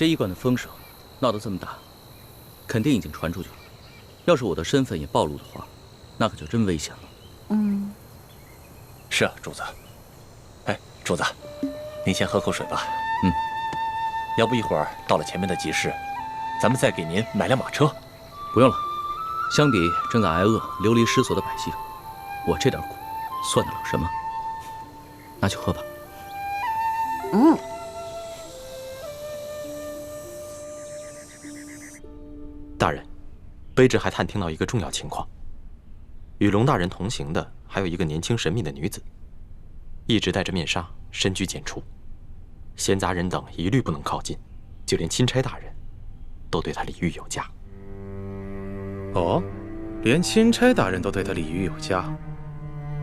这医馆的风声闹得这么大，肯定已经传出去了。要是我的身份也暴露的话，那可就真危险了。是啊，主子。哎，主子，您先喝口水吧。要不一会儿到了前面的集市，咱们再给您买辆马车。不用了，相比正在挨饿、流离失所的百姓，我这点苦算得了什么？拿去喝吧。大人，卑职还探听到一个重要情况：与龙大人同行的还有一个年轻神秘的女子，一直戴着面纱，深居简出，闲杂人等一律不能靠近，就连钦差大人都对她礼遇有加。哦，连钦差大人都对她礼遇有加。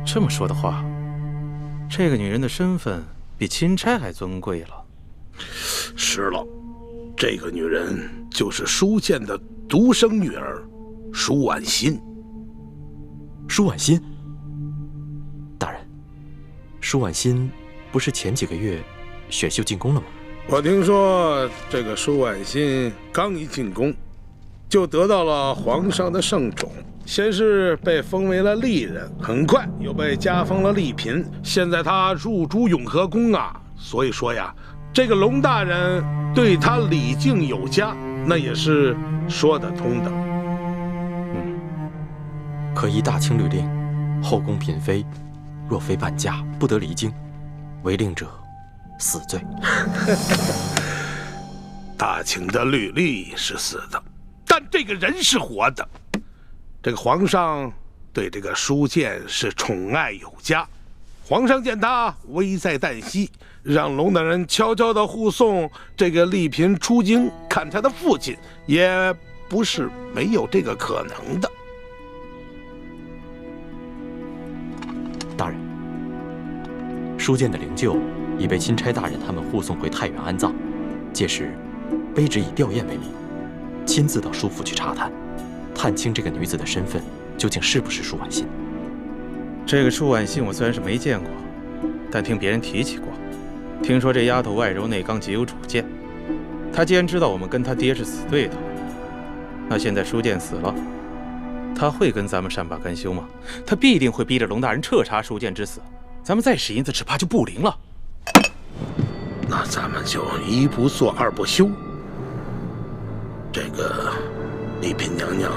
这么说的话，这个女人的身份比钦差还尊贵了。是了，这个女人就是舒建的独生女儿舒婉心。舒婉心？大人，舒婉心不是前几个月选秀进宫了吗？我听说这个舒婉心刚一进宫，就得到了皇上的圣宠，先是被封为了丽人，很快又被加封了丽嫔，现在她入主永和宫啊。所以说呀，这个龙大人对她礼敬有加，那也是说得通的。可依大清律令，后宫嫔妃若非伴驾，不得离京，违令者死罪。大清的律例是死的，但这个人是活的。这个皇上对这个舒建是宠爱有加，皇上见他危在旦夕，让龙大人悄悄地护送这个丽嫔出京看他的父亲，也不是没有这个可能的。大人，舒建的灵柩已被钦差大人他们护送回太原安葬，届时卑职以吊唁为名，亲自到舒府去查探，探清这个女子的身份究竟是不是舒婉心。这个舒婉心我虽然是没见过，但听别人提起过。听说这丫头外柔内刚，极有主见。她既然知道我们跟她爹是死对头，那现在舒建死了，她会跟咱们善罢甘休吗？她必定会逼着龙大人彻查舒建之死，咱们再使银子只怕就不灵了。那咱们就一不做二不休。这个丽嫔娘娘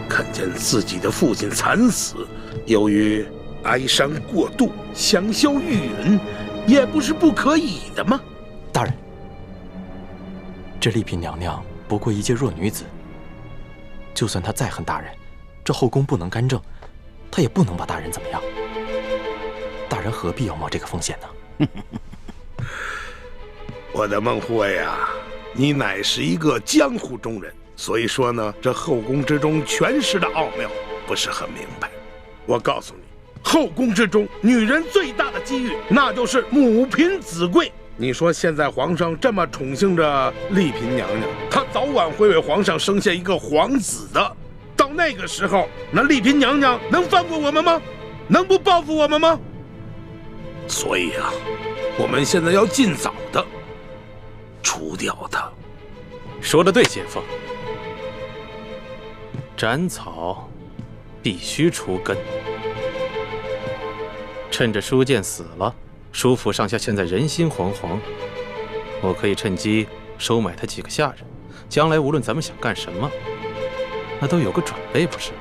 看见自己的父亲惨死，由于哀伤过度，香消玉殒，也不是不可以的嘛。大人，这丽嫔娘娘不过一介弱女子，就算她再恨大人，这后宫不能干政，她也不能把大人怎么样。大人何必要冒这个风险呢？我的孟护卫啊，你乃是一个江湖中人，所以说呢，这后宫之中权势的奥妙不是很明白。我告诉你，后宫之中女人最大的机遇，那就是母凭子贵。你说现在皇上这么宠幸着丽嫔娘娘，她早晚会为皇上生下一个皇子的。到那个时候，那丽嫔娘娘能放过我们吗？能不报复我们吗？所以啊，我们现在要尽早的除掉她。说得对，先锋。斩草必须除根。趁着舒建死了，舒府上下现在人心惶惶，我可以趁机收买他几个下人，将来无论咱们想干什么，那都有个准备，不是？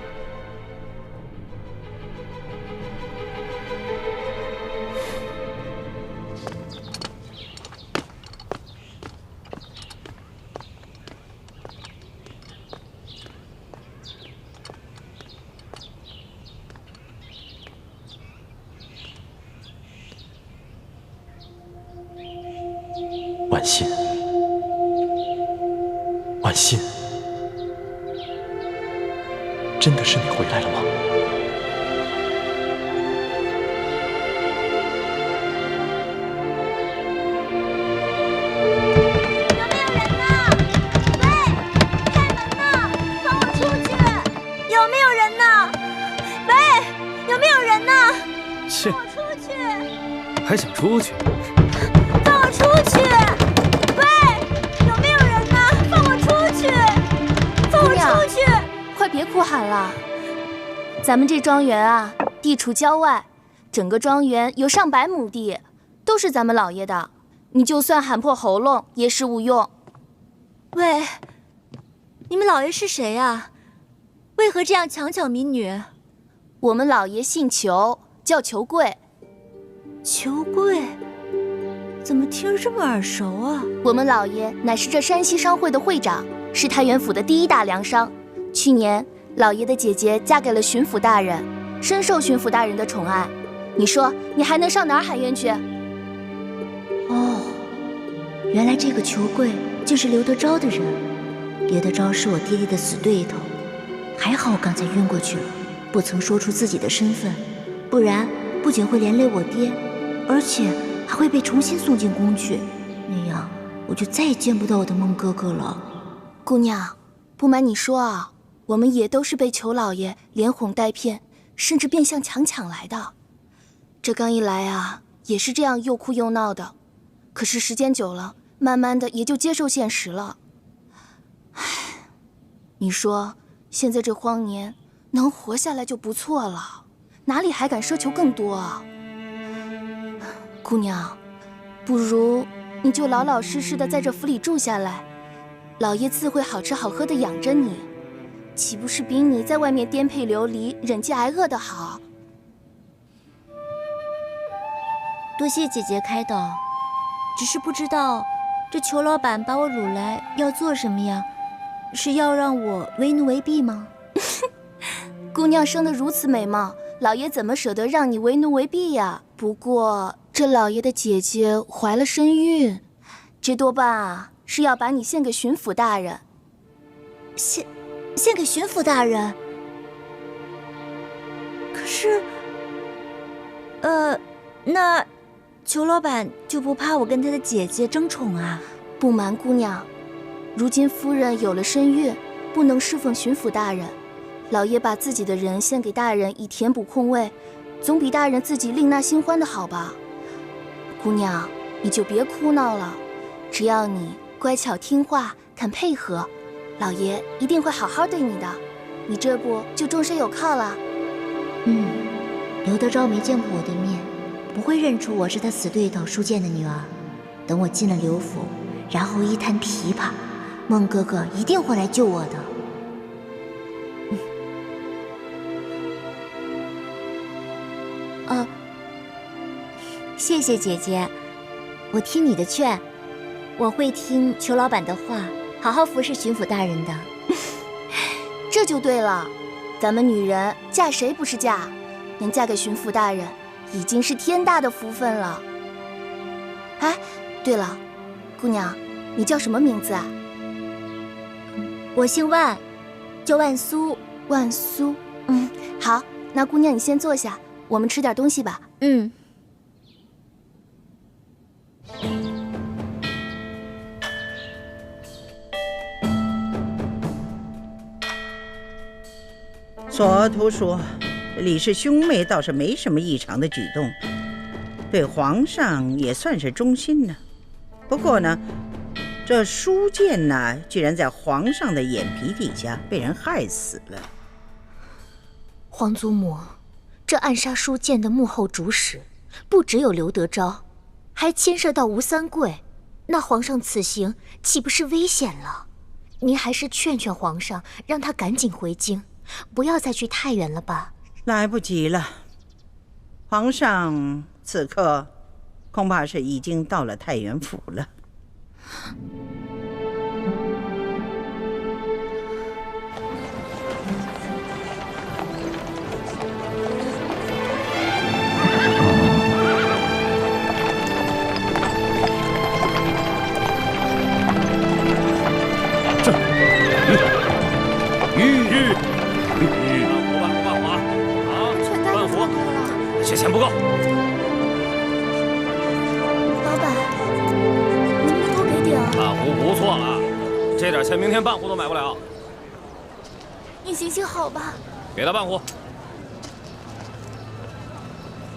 婉心，婉心，真的是你回来了吗？有没有人呢？喂，有没有人呢？切，放我出去！还想出去？放我出去！喂，有没有人咱们这庄园啊，地处郊外，整个庄园有上百亩地，都是咱们老爷的。你就算喊破喉咙也是无用。喂，你们老爷是谁啊？为何这样强抢民女？我们老爷姓裘，叫裘贵。裘贵？怎么听着这么耳熟啊？我们老爷乃是这山西商会的会长，是太原府的第一大粮商。去年，老爷的姐姐嫁给了巡抚大人，深受巡抚大人的宠爱。你说，你还能上哪儿喊冤去？哦，原来这个裘贵就是刘德昭的人。刘德昭是我爹爹的死对头，还好我刚才晕过去了，不曾说出自己的身份，不然不仅会连累我爹，而且还会被重新送进宫去，那样我就再也见不到我的孟哥哥了。姑娘，不瞒你说啊，我们也都是被裘老爷连哄带骗，甚至变相强抢来的。这刚一来啊，也是这样又哭又闹的。可是时间久了，慢慢的也就接受现实了。唉，你说现在这荒年，能活下来就不错了，哪里还敢奢求更多啊？姑娘，不如你就老老实实的在这府里住下来，老爷自会好吃好喝的养着你，岂不是比你在外面颠沛流离、忍饥挨饿的好？多谢姐姐开导。只是不知道，这裘老板把我掳来要做什么呀？是要让我为奴为婢吗？姑娘生得如此美貌，老爷怎么舍得让你为奴为婢呀？不过这老爷的姐姐怀了身孕，这多半啊是要把你献给巡抚大人。献给巡抚大人？可是，那裘老板就不怕我跟他的姐姐争宠啊？不瞒姑娘，如今夫人有了身孕，不能侍奉巡抚大人，老爷把自己的人献给大人以填补空位，总比大人自己另纳新欢的好吧？姑娘，你就别哭闹了，只要你乖巧听话，肯配合，老爷一定会好好对你的，你这不就终身有靠了？刘德昭没见过我的面，不会认出我是他死对头舒建的女儿。等我进了刘府，然后一弹琵琶，孟哥哥一定会来救我的。谢谢姐姐，我听你的劝，我会听裘老板的话，好好服侍巡抚大人的。这就对了，咱们女人嫁谁不是嫁？能嫁给巡抚大人，已经是天大的福分了。哎，对了，姑娘，你叫什么名字啊？我姓万，叫万苏。万苏，好，那姑娘你先坐下，我们吃点东西吧。左图说，李氏兄妹倒是没什么异常的举动，对皇上也算是忠心呢。不过呢，这舒建呢，居然在皇上的眼皮底下被人害死了。皇祖母，这暗杀舒建的幕后主使，不只有刘德昭，还牵涉到吴三桂。那皇上此行岂不是危险了？您还是劝劝皇上，让他赶紧回京，不要再去太原了吧。来不及了，皇上此刻恐怕是已经到了太原府了。这钱不够。老板，能不能多给点？半壶不错了，这点钱明天半壶都买不了。你行行好吧。给他半壶。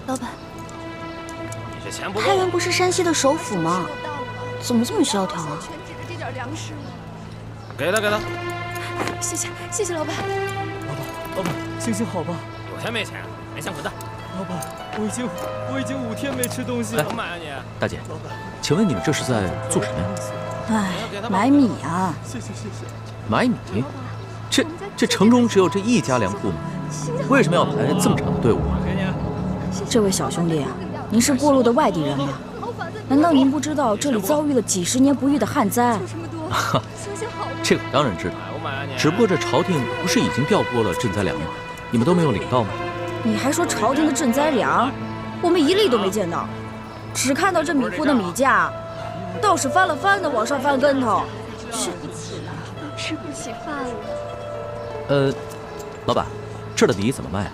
老板，你这钱不够。太原不是山西的首府吗？怎么这么萧条啊？给他。谢谢老板。老板，行行好吧。天没钱，还想滚蛋！老板，我已经5天没吃东西了。怎么买啊你？大姐，请问你们这是在做什么呀？哎，买米啊！谢谢。买米？这城中只有这一家粮铺吗？为什么要排这么长的队伍啊？这位小兄弟啊，您是过路的外地人吗？难道您不知道这里遭遇了几10年不遇的旱灾？这个我当然知道，只不过这朝廷不是已经调拨了赈灾粮吗？你们都没有领到吗？你还说朝廷的赈灾粮，我们一粒都没见到，只看到这米铺的米价，倒是翻了翻的往上翻跟头。吃不起饭了。老板，这儿的米怎么卖啊？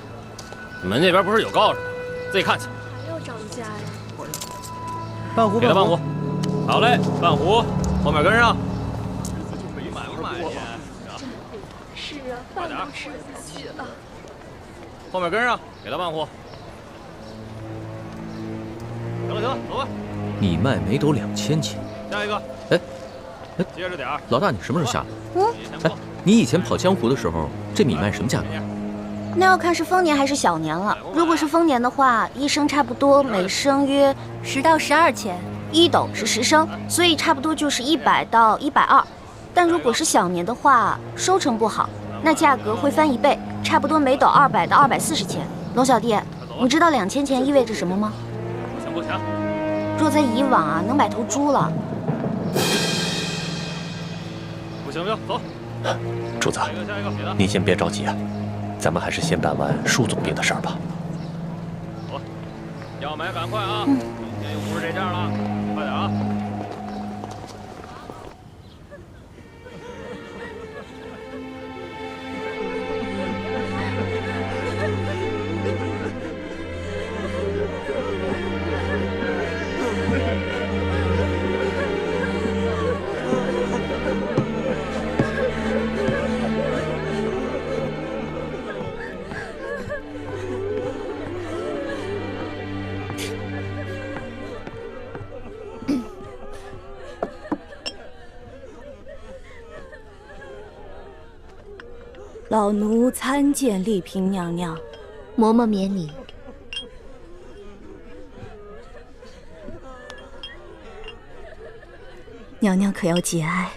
你们那边不是有告示吗？自己看去。还要涨价呀？半壶，给他半壶。好嘞，半壶，后面跟上。是啊，饭都吃不下去了。后面跟上，给他半壶。行了，走吧。米卖每斗2000钱。下一个。哎，接着点儿。老大，你什么时候下来？哎，你以前跑江湖的时候，这米卖什么价格？那要看是丰年还是小年了。如果是丰年的话，一升差不多每升约10到12钱，1斗是10升，所以差不多就是100到120。但如果是小年的话，收成不好，那价格会翻1倍，差不多每斗200到240钱。龙小弟，你知道2000钱意味着什么吗？不强。若在以往啊，能买头猪了。不行，走。主子，下一个，您先别着急啊，咱们还是先办完舒总兵的事儿吧。走，要买赶快啊！明天又不是这价了，快点啊！老奴参见丽嫔娘娘。嬷嬷免礼。娘娘可要节哀，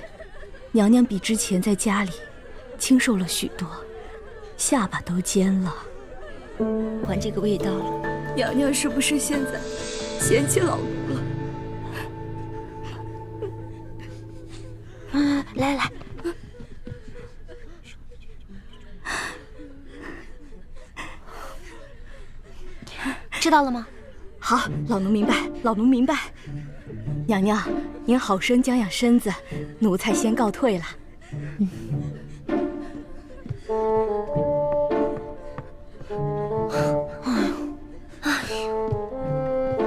娘娘比之前在家里清瘦了许多，下巴都尖了，闻这个味道了。娘娘是不是现在嫌弃老奴了？来，知道了吗？好，老奴明白。娘娘，您好生将养身子，奴才先告退了。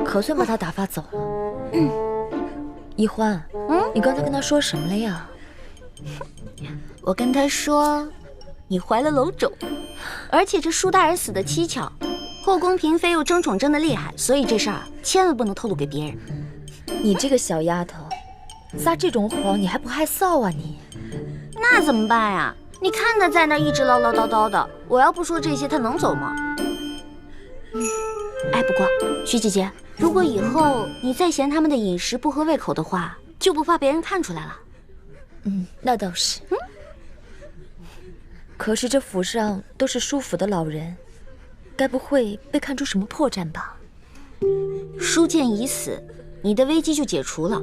可算把他打发走了。一欢，你刚才跟他说什么了呀？我跟他说，你怀了楼种，而且这舒大人死的蹊跷，后宫嫔妃又争宠争得厉害，所以这事儿千万不能透露给别人。你这个小丫头，撒这种谎你还不害臊啊你？那怎么办呀？你看他在那一直唠唠叨叨的，我要不说这些，他能走吗？哎，不过徐姐姐，如果以后你再嫌他们的饮食不合胃口的话，就不怕别人看出来了。那倒是。可是这府上都是舒府的老人，该不会被看出什么破绽吧？舒剑已死，你的危机就解除了。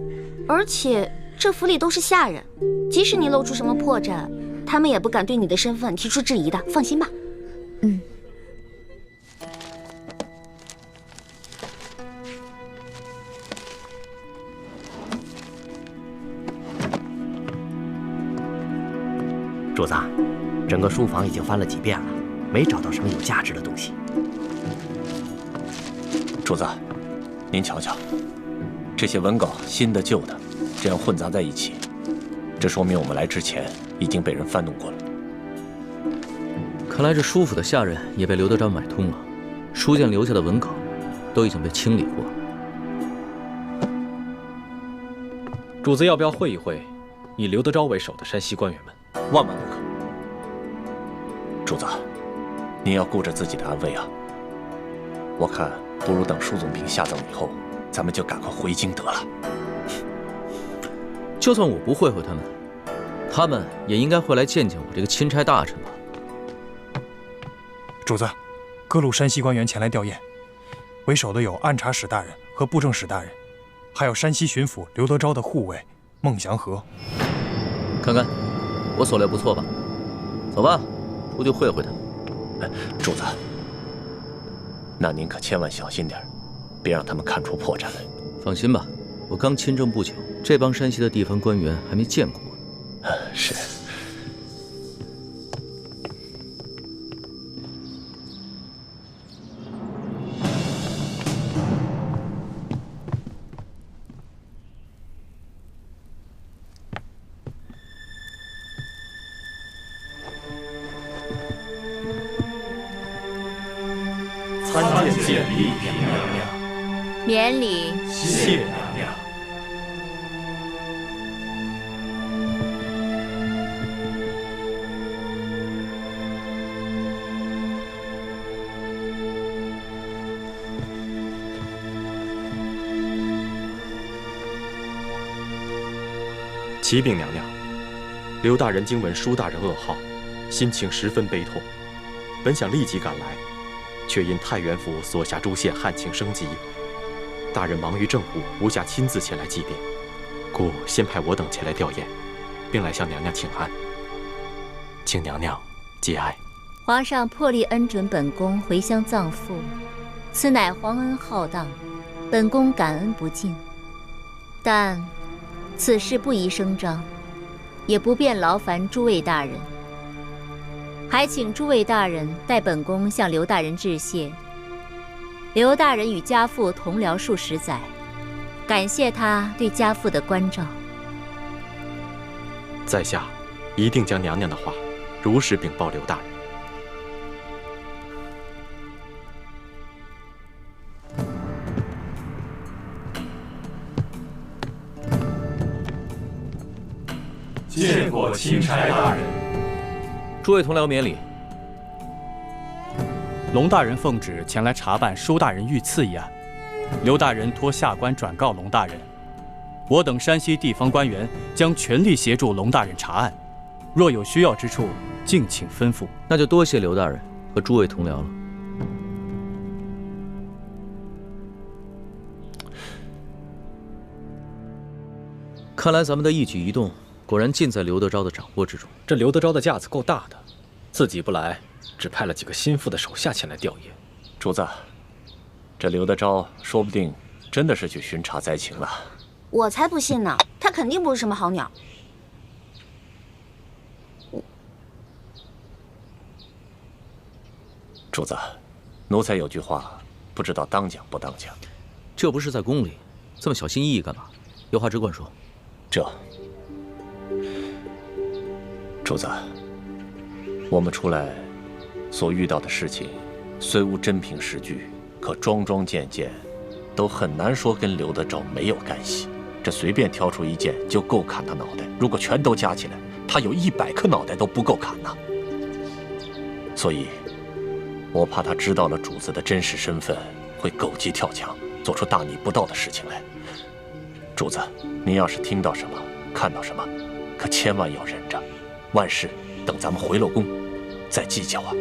而且这府里都是下人，即使你露出什么破绽，他们也不敢对你的身份提出质疑的，放心吧。主子，整个书房已经翻了几遍了，没找到什么有价值的东西。主子，您瞧瞧，这些文稿，新的旧的，这样混杂在一起，这说明我们来之前已经被人翻弄过了。看来这舒府的下人也被刘德昭买通了，书剑留下的文稿都已经被清理过了。主子要不要会一会以刘德昭为首的山西官员们？万万不可！主子，您要顾着自己的安危啊。我看不如等舒总兵下葬以后，咱们就赶快回京得了。就算我不会他们，他们也应该会来见见我这个钦差大臣吧。主子，各路山西官员前来吊唁，为首的有按察使大人和布政使大人，还有山西巡抚刘德昭的护卫孟祥和。看看，我所料不错吧？走吧，出去会他们。主子，那您可千万小心点，别让他们看出破绽来。放心吧，我刚亲政不久，这帮山西的地方官员还没见过我。是。参见丽嫔娘娘。免礼。谢娘娘。启禀娘娘，刘大人经闻舒大人噩耗，心情十分悲痛，本想立即赶来，却因太原府所辖诸县旱情升级，大人忙于政务，无暇亲自前来祭奠，故先派我等前来吊唁，并来向娘娘请安，请娘娘节哀。皇上破例恩准本宫回乡葬父，此乃皇恩浩荡，本宫感恩不尽。但此事不宜声张，也不便劳烦诸位大人，还请诸位大人代本宫向刘大人致谢。刘大人与家父同僚数十载，感谢他对家父的关照。在下一定将娘娘的话如实禀报刘大人。见过钦差大人。诸位同僚免礼。龙大人奉旨前来查办舒大人遇刺一案，刘大人托下官转告龙大人，我等山西地方官员将全力协助龙大人查案，若有需要之处，敬请吩咐。那就多谢刘大人和诸位同僚了。看来咱们的一举一动果然尽在刘德昭的掌握之中。这刘德昭的架子够大的，自己不来，只派了几个心腹的手下前来吊唁。主子，这刘德昭说不定真的是去巡查灾情了。我才不信呢，他肯定不是什么好鸟。主子，奴才有句话，不知道当讲不当讲。这不是在宫里，这么小心翼翼干嘛？有话只管说。主子，我们出来所遇到的事情，虽无真凭实据，可桩桩件件都很难说跟刘德昭没有干系。这随便挑出一件就够砍他脑袋，如果全都加起来，他有100颗脑袋都不够砍呐。所以，我怕他知道了主子的真实身份，会狗急跳墙，做出大逆不道的事情来。主子，您要是听到什么，看到什么，可千万要忍着，万事等咱们回了宫再计较啊。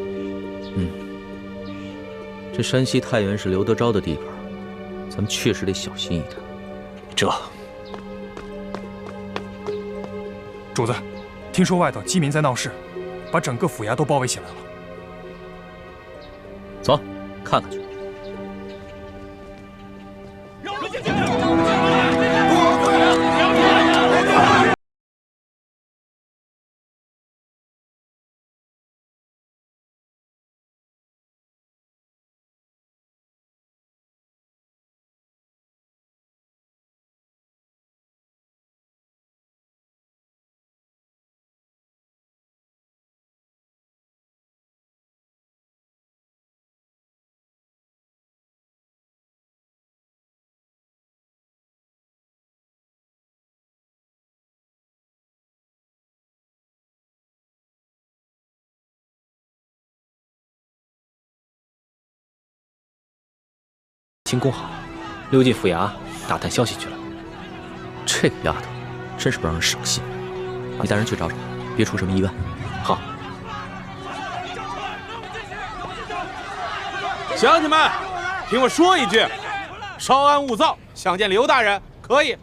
这山西太原是刘德昭的地盘，咱们确实得小心一点。主子，听说外头饥民在闹事，把整个府衙都包围起来了。走，看看去。行宫好，溜进府衙打探消息去了。这个丫头真是不让人省心。你带人去找找，别出什么意外。好。乡亲们，听我说一句，稍安勿躁。想见刘大人可以，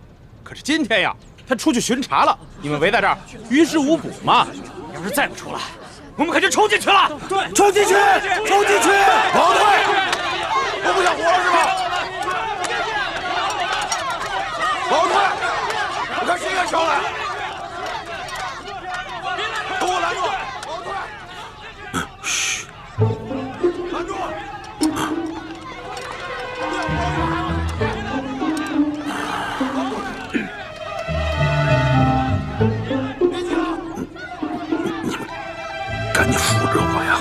可是今天呀，他出去巡查了，你们围在这儿于事无补嘛。要是再不出来，我们可就冲进去了。对，冲进去，冲进去！后退！都不想活了是吧？后退！我看谁敢上来！给我拦住！后退！嘘，拦住！赶紧扶着我呀！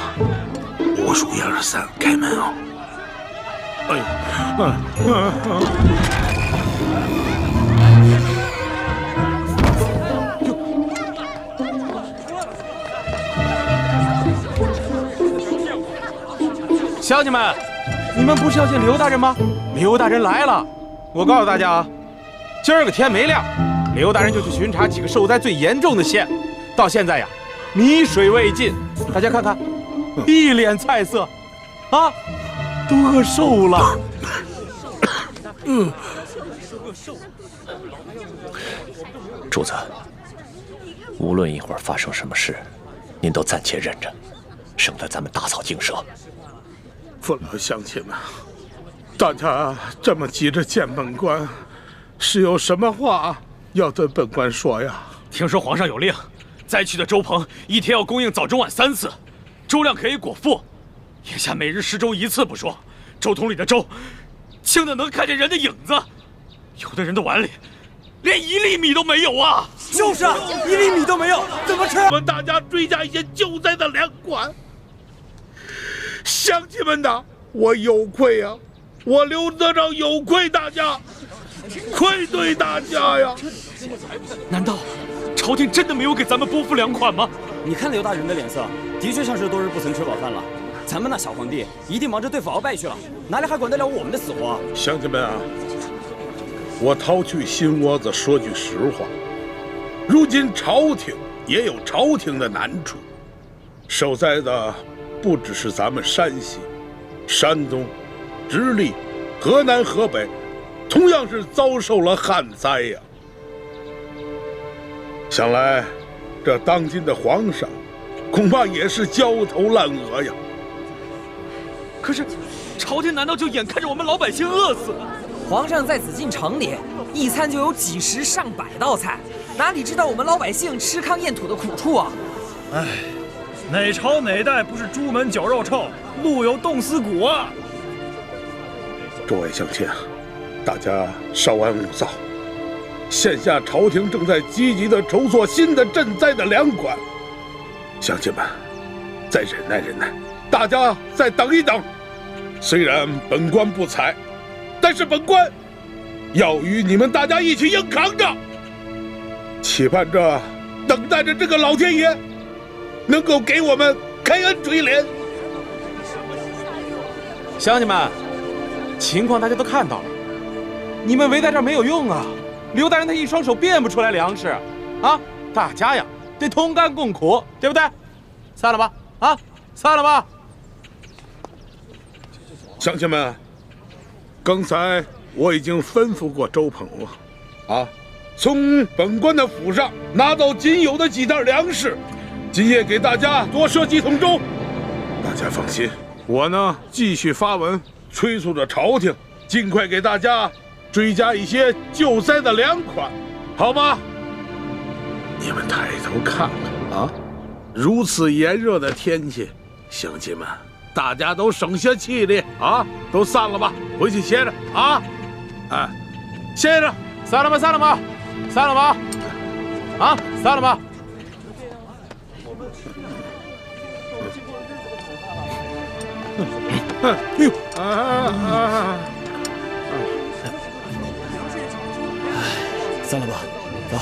我数1、2、3，开门啊！哎呦，乡亲们，你们不是要见刘大人吗？刘大人来了！我告诉大家啊，今儿个天没亮，刘大人就去巡查几个受灾最严重的县，到现在呀，米水未进。大家看看，一脸菜色，啊，都饿瘦了。主子，无论一会儿发生什么事，您都暂且忍着，省得咱们打草惊蛇。父老乡亲们，大家这么急着见本官，是有什么话要对本官说呀？听说皇上有令，灾区的粥棚一天要供应早中晚3次，粥量可以果腹。眼下每日施粥1次不说，粥桶里的粥清的能看见人的影子，有的人的碗里连1粒米都没有啊！就是啊，1粒米都没有，怎么吃？我们大家追加一些救灾的粮款。乡亲们呐，我有愧啊，我刘德昭有愧大家，愧对大家呀！难道朝廷真的没有给咱们拨付粮款吗？你看刘大人的脸色，的确像是多日不曾吃饱饭了。咱们那小皇帝一定忙着对付鳌拜去了，哪里还管得了我们的死活？乡亲们啊，我掏去心窝子说句实话，如今朝廷也有朝廷的难处，受灾的不只是咱们山西、山东、直隶、河南、河北，同样是遭受了旱灾呀。想来，这当今的皇上，恐怕也是焦头烂额呀。可是，朝廷难道就眼看着我们老百姓饿死？皇上在紫禁城里，一餐就有几十上百道菜，哪里知道我们老百姓吃糠咽土的苦处啊！唉，哪朝哪代不是朱门酒肉臭，路有冻死骨啊！诸位乡亲啊，大家稍安勿躁。现下朝廷正在积极地筹措新的赈灾的粮款，乡亲们，再忍耐忍耐，大家再等一等。虽然本官不才，但是本官要与你们大家一起硬扛着，期盼着、等待着这个老天爷能够给我们开恩垂怜。乡亲们，情况大家都看到了，你们围在这儿没有用啊！刘大人他一双手变不出来粮食，啊，大家呀得同甘共苦，对不对？散了吧，啊，散了吧。乡亲们，刚才我已经吩咐过周鹏了，啊，从本官的府上拿到仅有的几袋粮食，今夜给大家多设几桶粥。大家放心，我呢继续发文催促着朝廷，尽快给大家追加一些救灾的粮款，好吧？你们抬头看看啊，如此炎热的天气，乡亲们，大家都省下气力啊，都散了吧，回去歇着啊！哎，歇着，散了吧，散了吧，散了吧，啊，散了吧。哎呦散了吧，走。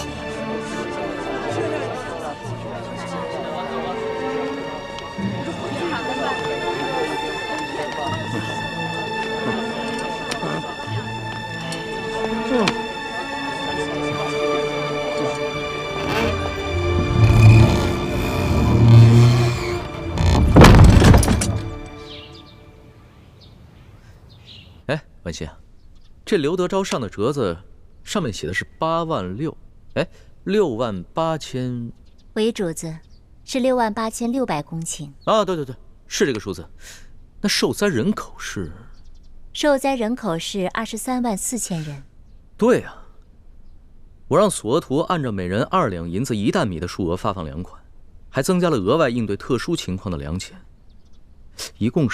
文心，这刘德昭上的折子上面写的是8万6，哎，6万8千。为主子，是68600公顷。啊，对，是这个数字。那受灾人口是？受灾人口是23万4000人。对啊，我让索额图按照每人2两银子1担米的数额发放粮款，还增加了额外应对特殊情况的粮钱，一共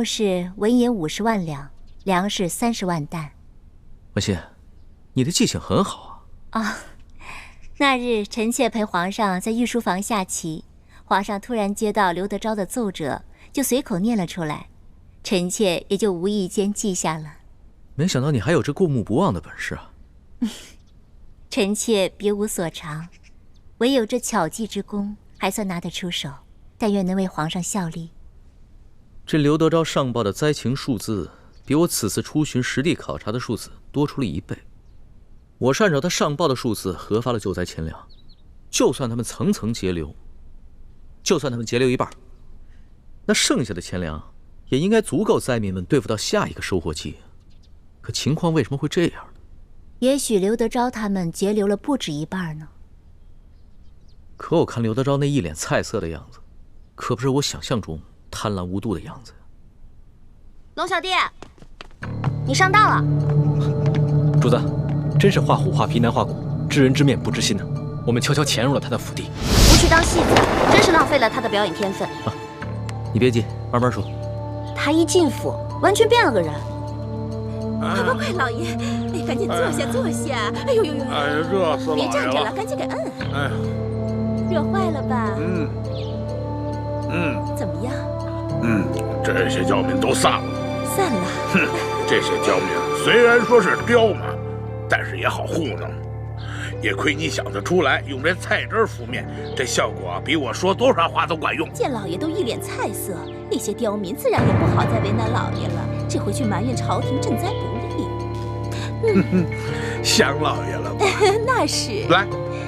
是文银50万两，粮食30万担。文心，你的记性很好啊。啊，那日臣妾陪皇上在御书房下棋，皇上突然接到刘德昭的奏折，就随口念了出来，臣妾也就无意间记下了。没想到你还有这过目不忘的本事啊！臣妾别无所长，唯有这巧记之功，还算拿得出手。但愿能为皇上效力。这刘德昭上报的灾情数字，比我此次出巡实地考察的数字多出了1倍。我是按照他上报的数字核发了救灾钱粮，就算他们层层截留，就算他们截留一半，那剩下的钱粮也应该足够灾民们对付到下一个收获季。可情况为什么会这样呢？也许刘德昭他们截留了不止一半呢。可我看刘德昭那一脸菜色的样子，可不是我想象中贪婪无度的样子。龙小弟，你上当了。主子，真是画虎画皮难画骨，知人知面不知心呢。我们悄悄潜入了他的府邸，不去当戏子，真是浪费了他的表演天分。你别急，慢慢说。他一进府，完全变了个人。快，老爷，赶紧坐下，坐下。哎呦，哎呀，热死老爷了！别站着了，赶紧给摁。哎，热坏了吧？怎么样？这些刁民都散了。散了。哼，这些刁民虽然说是刁蛮，但是也好糊弄。也亏你想得出来，用这菜汁敷面，这效果比我说多少话都管用。见老爷都一脸菜色，那些刁民自然也不好再为难老爷了，只会去埋怨朝廷赈灾不力。想老爷了吧？那是。来，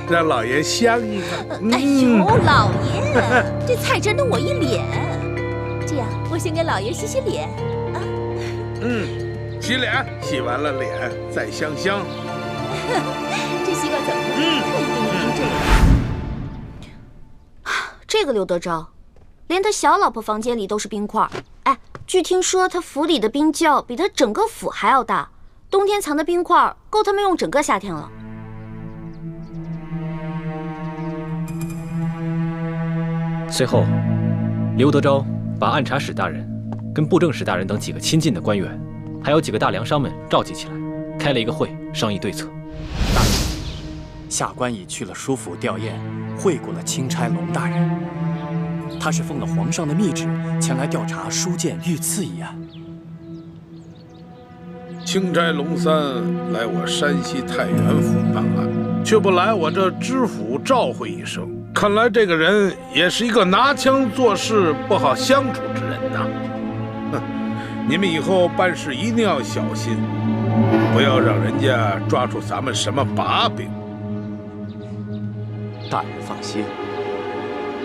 让老爷香一个。哎呦，老爷，这菜汁弄我一脸。这样，我先给老爷洗洗脸啊。洗脸，洗完了脸再香香。这西瓜怎么了？特意给你冰这个。这个刘德昭，连他小老婆房间里都是冰块。哎，据听说他府里的冰窖比他整个府还要大，冬天藏的冰块够他们用整个夏天了。随后，刘德昭把按察使大人、跟布政使大人等几个亲近的官员，还有几个大粮商们召集起来，开了一个会，商议对策。大人，下官已去了书府吊唁，会过了钦差龙大人。他是奉了皇上的密旨，前来调查书剑遇刺一案。钦差龙三来我山西太原府办案，却不来我这知府召会一声。看来这个人也是一个拿枪做事不好相处之人呐。哼，你们以后办事一定要小心，不要让人家抓住咱们什么把柄。大人放心，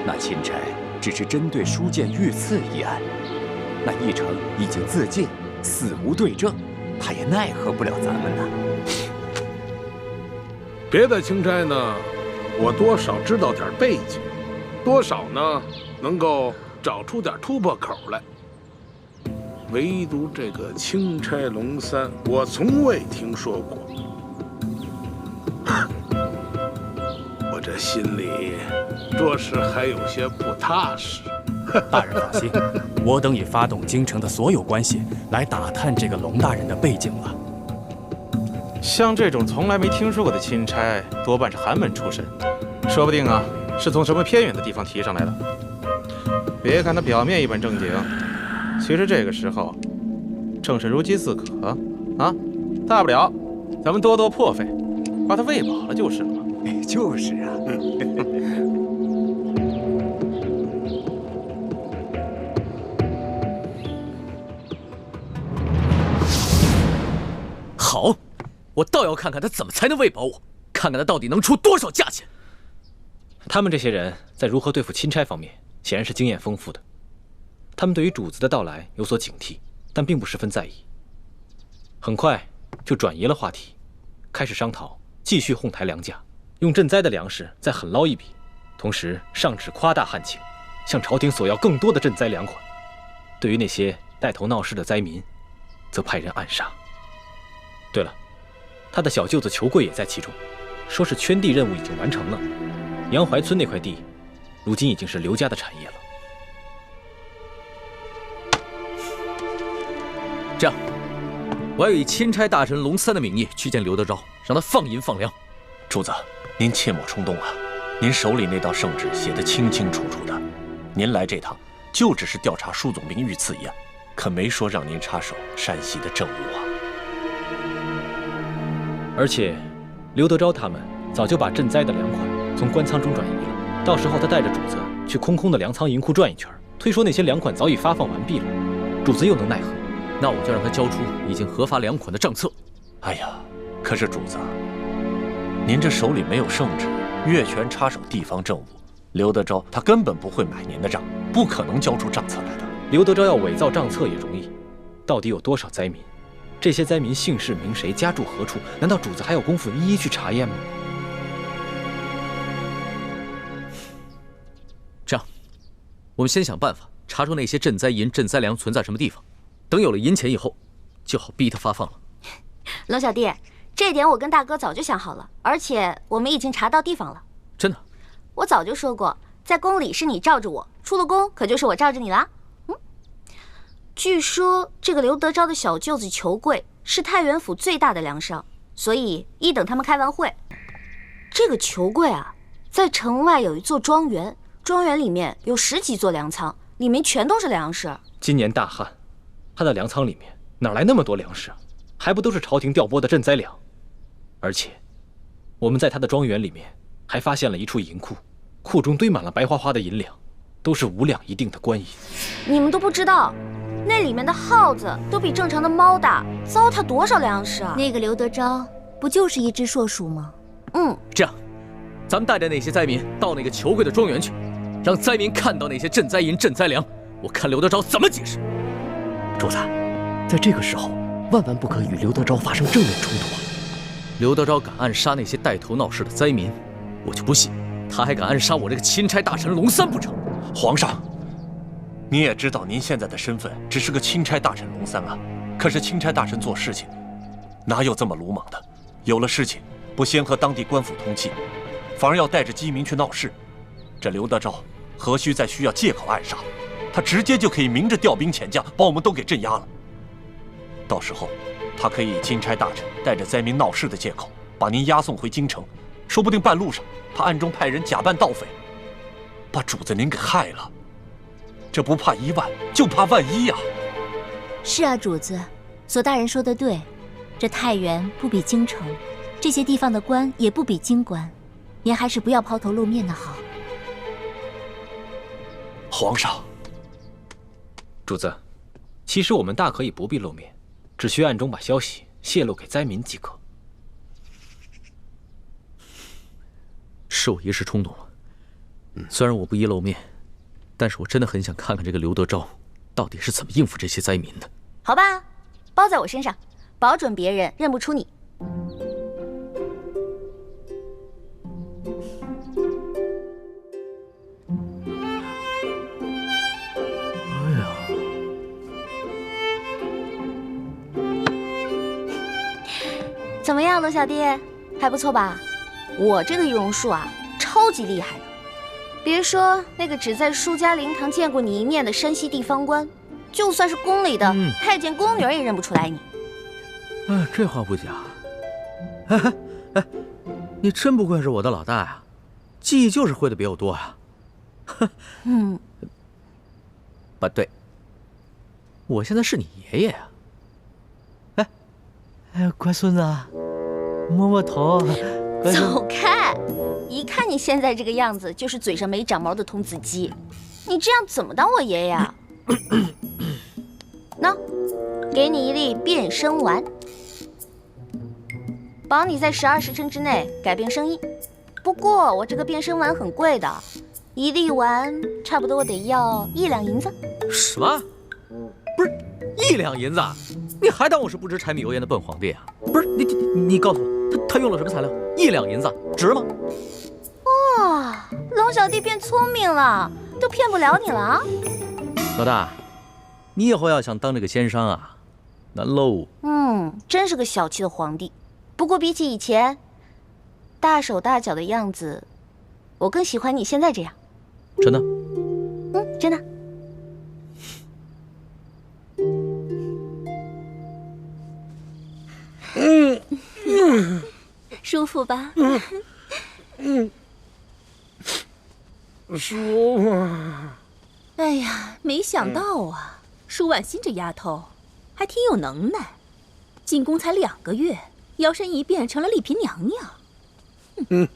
那钦差只是针对书剑遇刺一案，那义成已经自尽，死无对证，他也奈何不了咱们呐。别的钦差呢，我多少知道点背景，多少呢能够找出点突破口来。唯独这个钦差龙三，我从未听说过。我这心里着实还有些不踏实。大人放心，我等已发动京城的所有关系来打探这个龙大人的背景了。像这种从来没听说过的钦差，多半是寒门出身，说不定啊是从什么偏远的地方提上来的。别看他表面一本正经，其实这个时候正是如饥似渴啊！大不了咱们多多破费，把他喂饱了就是了嘛。就是啊。好，我倒要看看他怎么才能喂饱我，看看他到底能出多少价钱。他们这些人在如何对付钦差方面，显然是经验丰富的。他们对于主子的到来有所警惕，但并不十分在意。很快就转移了话题，开始商讨继续哄抬粮价，用赈灾的粮食再狠捞一笔，同时上旨夸大旱情，向朝廷索要更多的赈灾粮款。对于那些带头闹事的灾民，则派人暗杀。对了，他的小舅子裘贵也在其中，说是圈地任务已经完成了，杨怀村那块地，如今已经是刘家的产业了。这样，我要以钦差大臣龙三的名义去见刘德昭，让他放银放粮。主子，您切莫冲动啊！您手里那道圣旨写得清清楚楚的，您来这趟就只是调查舒总兵遇刺一案，可没说让您插手山西的政务啊。而且，刘德昭他们早就把赈灾的粮款从官仓中转移了，到时候他带着主子去空空的粮仓银库转一圈，推说那些粮款早已发放完毕了，主子又能奈何？那我就让他交出已经核发粮款的账册。哎呀，可是主子，您这手里没有圣旨，越权插手地方政务，刘德昭他根本不会买您的账，不可能交出账册来的。刘德昭要伪造账册也容易，到底有多少灾民？这些灾民姓氏名谁，家住何处？难道主子还有功夫一一去查验吗？这样，我们先想办法查出那些赈灾银、赈灾粮存在什么地方。等有了银钱以后，就好逼他发放了。龙小弟，这点我跟大哥早就想好了，而且我们已经查到地方了。真的？我早就说过，在宫里是你罩着我，出了宫可就是我罩着你啦。据说这个刘德昭的小舅子裘贵是太原府最大的粮商，所以一等他们开完会，这个裘贵啊，在城外有一座庄园，庄园里面有10几座粮仓，里面全都是粮食。今年大旱，他的粮仓里面哪来那么多粮食啊？还不都是朝廷调拨的赈灾粮？而且，我们在他的庄园里面还发现了一处银库，库中堆满了白花花的银两，都是5两一锭的官银。你们都不知道，那里面的耗子都比正常的猫大，糟蹋多少粮食啊！那个刘德昭不就是一只硕鼠吗？这样，咱们带着那些灾民到那个裘贵的庄园去，让灾民看到那些赈灾银、赈灾粮，我看刘德昭怎么解释。主子，在这个时候，万万不可与刘德昭发生正面冲突啊！刘德昭敢暗杀那些带头闹事的灾民，我就不信他还敢暗杀我这个钦差大臣龙三不成。皇上，你也知道您现在的身份只是个钦差大臣龙三啊，可是钦差大臣做事情哪有这么鲁莽的？有了事情不先和当地官府通气，反而要带着饥民去闹事，这刘德昭何须再需要借口暗杀？他直接就可以明着调兵遣将，把我们都给镇压了。到时候，他可以以钦差大臣带着灾民闹事的借口，把您押送回京城，说不定半路上他暗中派人假扮盗匪，把主子您给害了。这不怕1万，就怕万一啊！是啊，主子，索大人说的对，这太原不比京城，这些地方的官也不比京官，您还是不要抛头露面的好。皇上。主子，其实我们大可以不必露面，只需暗中把消息泄露给灾民即可。是我一时冲动了，虽然我不宜露面，但是我真的很想看看这个刘德昭到底是怎么应付这些灾民的。好吧，包在我身上，保准别人认不出你。怎么样，罗小弟，还不错吧？我这个易容术啊，超级厉害的。别说那个只在舒家灵堂见过你一面的山西地方官，就算是宫里的太监宫女也认不出来你。这话不假。你真不愧是我的老大呀，记忆就是会的比我多呀。不对，我现在是你爷爷呀。乖孙子，摸摸头。走开！一看你现在这个样子，就是嘴上没长毛的童子鸡。你这样怎么当我爷爷啊？喏，给你一粒变声丸，保你在12时辰之内改变声音。不过我这个变声丸很贵的，一粒丸差不多得要1两银子。什么？不是1两银子？你还还当我是不知柴米油盐的笨皇帝啊？不是你告诉我，他用了什么材料？1两银子，值吗？哇，龙小弟变聪明了，都骗不了你了啊！老大，你以后要想当这个奸商啊，难喽。真是个小气的皇帝。不过比起以前大手大脚的样子，我更喜欢你现在这样。真的？真的。舒服吧？舒服。哎呀，没想到啊，舒婉欣这丫头还挺有能耐，进宫才2个月，摇身一变成了丽嫔娘娘。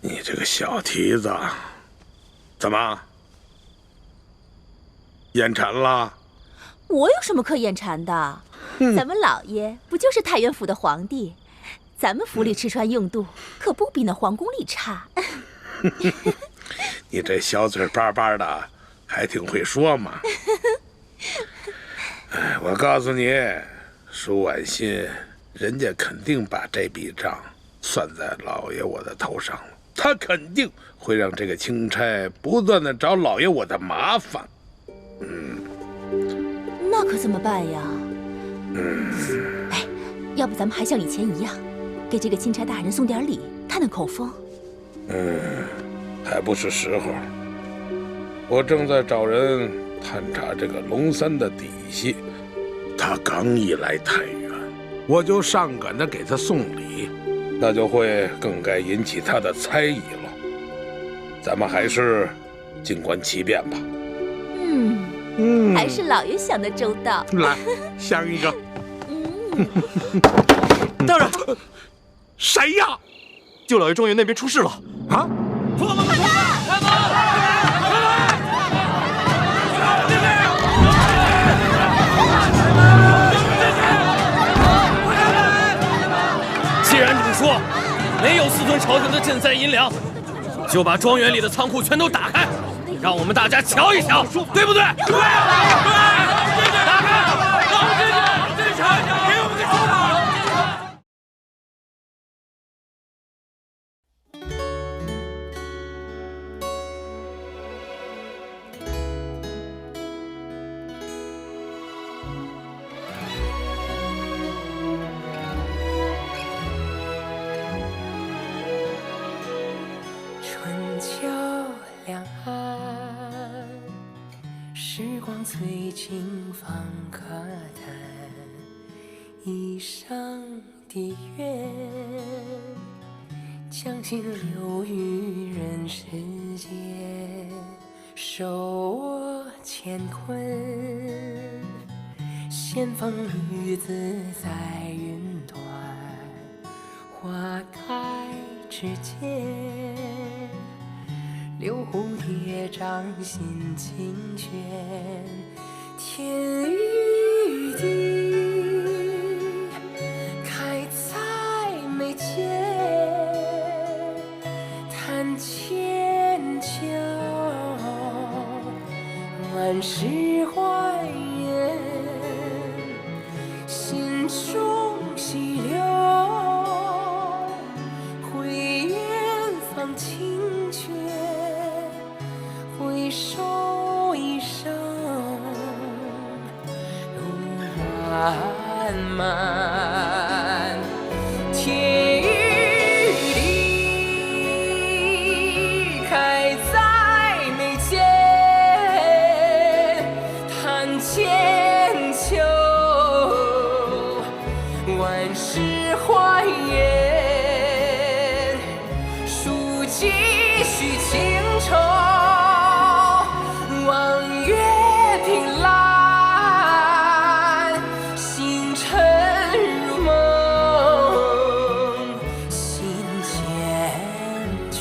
你这个小蹄子，怎么眼馋了？我有什么可眼馋的？咱们老爷不就是太原府的皇帝？咱们府里吃穿用度可不比那皇宫里差。你这小嘴巴巴的，还挺会说嘛。哎，我告诉你，舒婉欣，人家肯定把这笔账算在老爷我的头上了。他肯定会让这个钦差不断的找老爷我的麻烦。那可怎么办呀？哎，要不咱们还像以前一样，给这个钦差大人送点礼，探探口风。还不是时候。我正在找人探查这个龙三的底细。他刚一来太原，我就上赶着给他送礼，那就会更该引起他的猜疑了。咱们还是静观其变吧。还是老爷想的周到。来，香一个。大人，谁呀？舅老爷庄园那边出事了啊！出了门！既然主说没有私吞朝廷的赈灾银两，就把庄园里的仓库全都打开，让我们大家瞧一瞧，对不对？对！打开！让我们进去！给我们个说法！春秋两岸，时光催尽方可叹。一生的愿，将心留于人世间。手握乾坤，仙风女子在云端。花开之间，留蝴蝶掌心清泉。天与地，开在眉间，谈千秋，万事还原，心中细流，回远方清泉，回首一生路漫漫，天与地，开在眉间，谈千秋，万事还原，书几许情愁，望月凭栏，星辰如梦，心缱绻。